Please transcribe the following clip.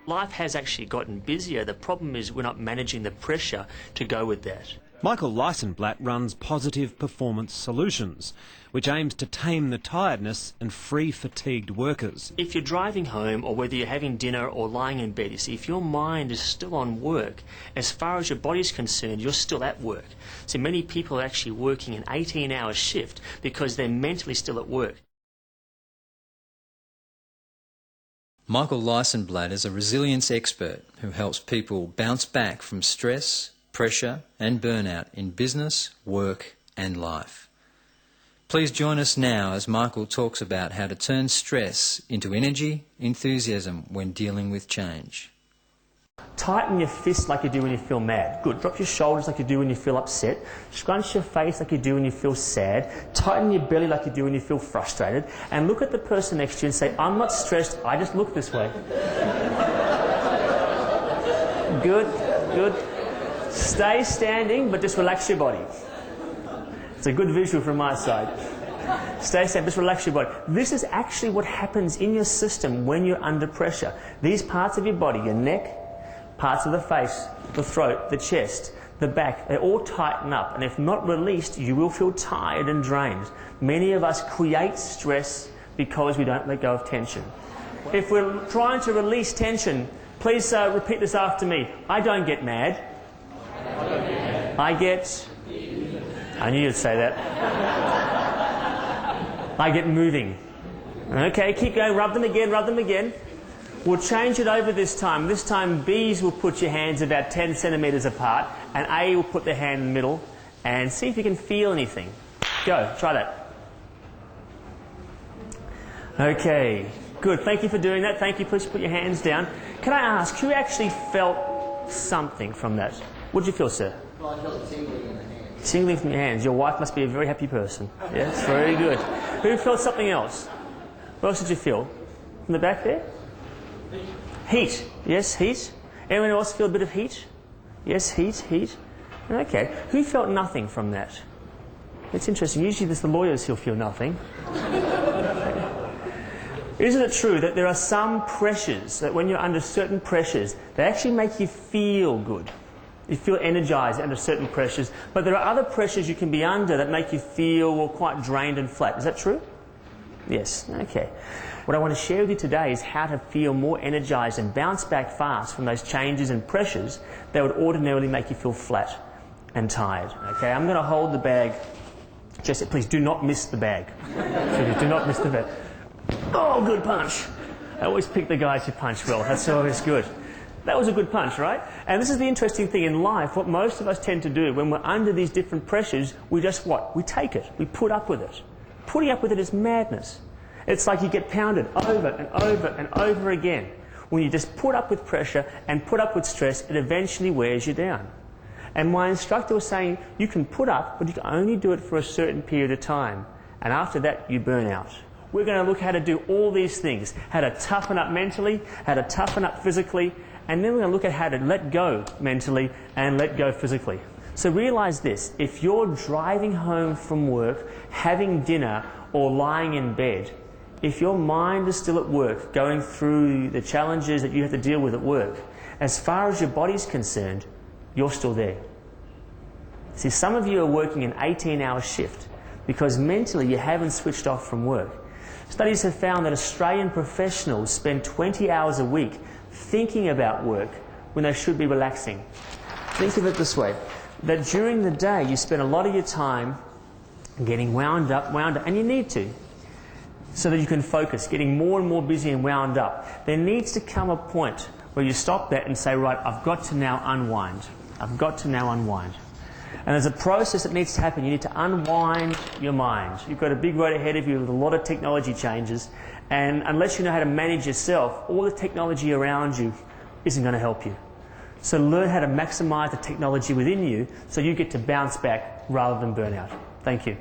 Life has actually gotten busier. The problem is we're not managing the pressure to go with that. Michael Licenblat runs Positive Performance Solutions, which aims to tame the tiredness and free fatigued workers. If you're driving home, or whether you're having dinner or lying in bed, you see, if your mind is still on work, as far as your body's concerned, you're still at work. So many people are actually working an 18-hour shift because they're mentally still at work. Michael Licenblat is a resilience expert who helps people bounce back from stress, pressure and burnout in business, work and life. Please join us now as Michael talks about how to turn stress into energy, enthusiasm when dealing with change. Tighten your fists like you do when you feel mad. Good. Drop your shoulders like you do when you feel upset. Scrunch your face like you do when you feel sad. Tighten your belly like you do when you feel frustrated. And look at the person next to you and say, I'm not stressed, I just look this way. Good, good. Stay standing, but just relax your body. It's a good visual from my side. Stay standing, just relax your body. This is actually what happens in your system when you're under pressure. These parts of your body, your neck, parts of the face, the throat, the chest, the back, they all tighten up. And if not released, you will feel tired and drained. Many of us create stress because we don't let go of tension. If we're trying to release tension, please repeat this after me. I don't get mad. I get... I knew you'd say that. I get moving. Okay, keep going. Rub them again, rub them again. We'll change it over this time. This time B's will put your hands about 10 centimetres apart and A will put their hand in the middle and see if you can feel anything. Go, try that. Okay, good. Thank you for doing that. Thank you. Please put your hands down. Can I ask, who actually felt something from that? What did you feel, sir? Well, I felt tingling in the hands. Tingling from your hands. Your wife must be a very happy person. Yes, very good. Who felt something else? What else did you feel? From the back there? Heat. Yes, heat. Anyone else feel a bit of heat? Yes, heat, heat. Okay. Who felt nothing from that? It's interesting. Usually it's the lawyers who feel nothing. Isn't it true that there are some pressures, that when you're under certain pressures, they actually make you feel good? You feel energized under certain pressures, but there are other pressures you can be under that make you feel quite drained and flat. Is that true? Yes. Okay. What I want to share with you today is how to feel more energized and bounce back fast from those changes and pressures that would ordinarily make you feel flat and tired. Okay, I'm going to hold the bag. Just please do not miss the bag. Please do not miss the bag. Oh, good punch. I always pick the guys who punch well. That's always good. That was a good punch, right? And this is the interesting thing in life. What most of us tend to do when we're under these different pressures, we just what? We take it. We put up with it. Putting up with it is madness. It's like you get pounded over and over and over again. When you just put up with pressure and put up with stress, it eventually wears you down. And my instructor was saying, you can put up, but you can only do it for a certain period of time. And after that, you burn out. We're going to look how to do all these things. How to toughen up mentally, how to toughen up physically, and then we're going to look at how to let go mentally and let go physically. So realize this, if you're driving home from work, having dinner, or lying in bed, if your mind is still at work, going through the challenges that you have to deal with at work, as far as your body's concerned, you're still there. See, some of you are working an 18-hour shift because mentally you haven't switched off from work. Studies have found that Australian professionals spend 20 hours a week thinking about work when they should be relaxing. Think of it this way, that during the day you spend a lot of your time getting wound up, and you need to, so that you can focus, getting more and more busy and wound up. There needs to come a point where you stop that and say, right, I've got to now unwind. I've got to now unwind. And there's a process that needs to happen. You need to unwind your mind. You've got a big road ahead of you with a lot of technology changes, and unless you know how to manage yourself, all the technology around you isn't going to help you. So learn how to maximize the technology within you so you get to bounce back rather than burn out. Thank you.